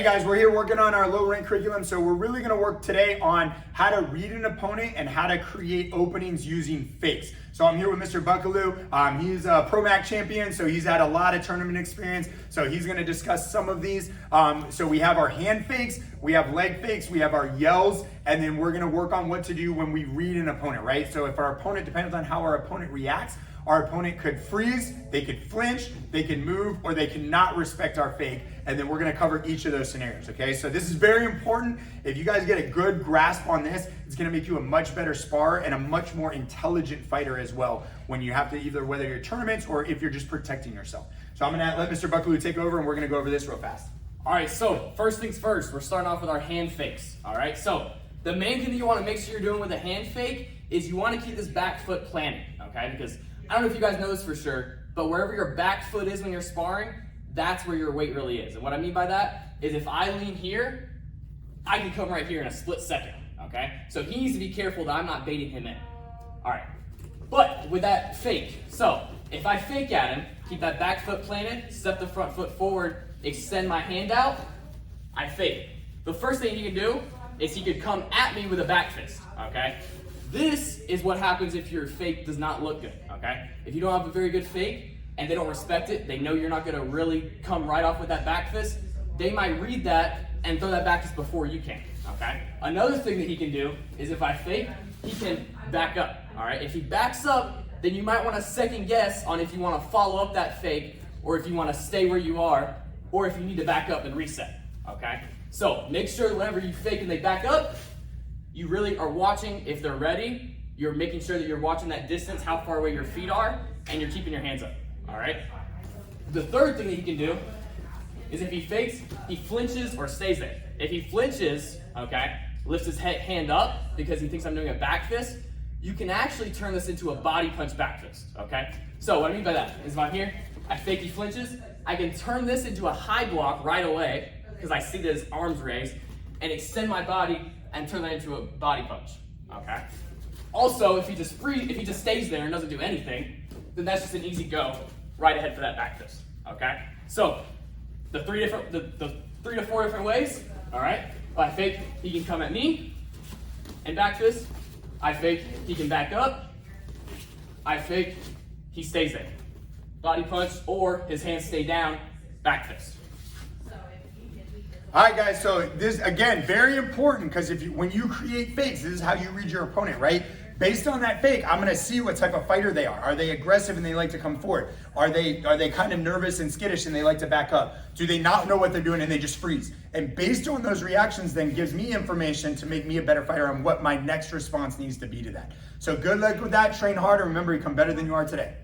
Hey guys, we're here working on our low rank curriculum. So we're really gonna work today on how to read an opponent and how to create openings using fakes. So I'm here with Mr. Buckalew. He's a Pro Mac champion, so he's had a lot of tournament experience. So he's gonna discuss some of these. So we have our hand fakes, we have leg fakes, we have our yells, and then we're gonna work on what to do when we read an opponent, right? So if our opponent, depends on how our opponent reacts, our opponent could freeze, they could flinch, they can move, or they cannot respect our fake. And then we're gonna cover each of those scenarios, okay? So this is very important. If you guys get a good grasp on this, it's gonna make you a much better sparrer and a much more intelligent fighter as well when you have to either whether you're tournaments or if you're just protecting yourself. So I'm gonna let Mr. Buckalew take over and we're gonna go over this real fast. All right, so first things first, we're starting off with our hand fakes, all right? So the main thing that you wanna make sure you're doing with a hand fake is you wanna keep this back foot planted, okay? Because I don't know if you guys know this for sure, but wherever your back foot is when you're sparring, that's where your weight really is. And what I mean by that is if I lean here, I can come right here in a split second, okay? So he needs to be careful that I'm not baiting him in. All right, but with that fake, so if I fake at him, keep that back foot planted, step the front foot forward, extend my hand out, I fake. The first thing he can do is he could come at me with a back fist, okay? This is what happens if your fake does not look good, okay? If you don't have a very good fake and they don't respect it, they know you're not gonna really come right off with that back fist, they might read that and throw that back fist before you can, okay? Another thing that he can do is if I fake, he can back up, all right? If he backs up, then you might wanna second guess on if you wanna follow up that fake or if you wanna stay where you are or if you need to back up and reset, okay? So make sure whenever you fake and they back up, you really are watching if they're ready. You're making sure that you're watching that distance, how far away your feet are, and you're keeping your hands up, all right? The third thing that he can do is if he fakes, he flinches or stays there. If he flinches, okay, lifts his hand up because he thinks I'm doing a back fist, you can actually turn this into a body punch back fist, okay? So what I mean by that is if I'm here, I fake he flinches, I can turn this into a high block right away because I see that his arms raised and extend my body and turn that into a body punch, okay? Also, if he just stays there and doesn't do anything, then that's just an easy go right ahead for that back fist, okay? So, the three to four different ways, all right? If I fake, he can come at me and back fist. I fake, he can back up. I fake, he stays there. Body punch, or his hands stay down, back fist. All right, guys, so this, again, very important because when you create fakes, this is how you read your opponent, right? Based on that fake, I'm gonna see what type of fighter they are. Are they aggressive and they like to come forward? Are they kind of nervous and skittish and they like to back up? Do they not know what they're doing and they just freeze? And based on those reactions then gives me information to make me a better fighter on what my next response needs to be to that. So good luck with that, train hard, and remember, you become better than you are today.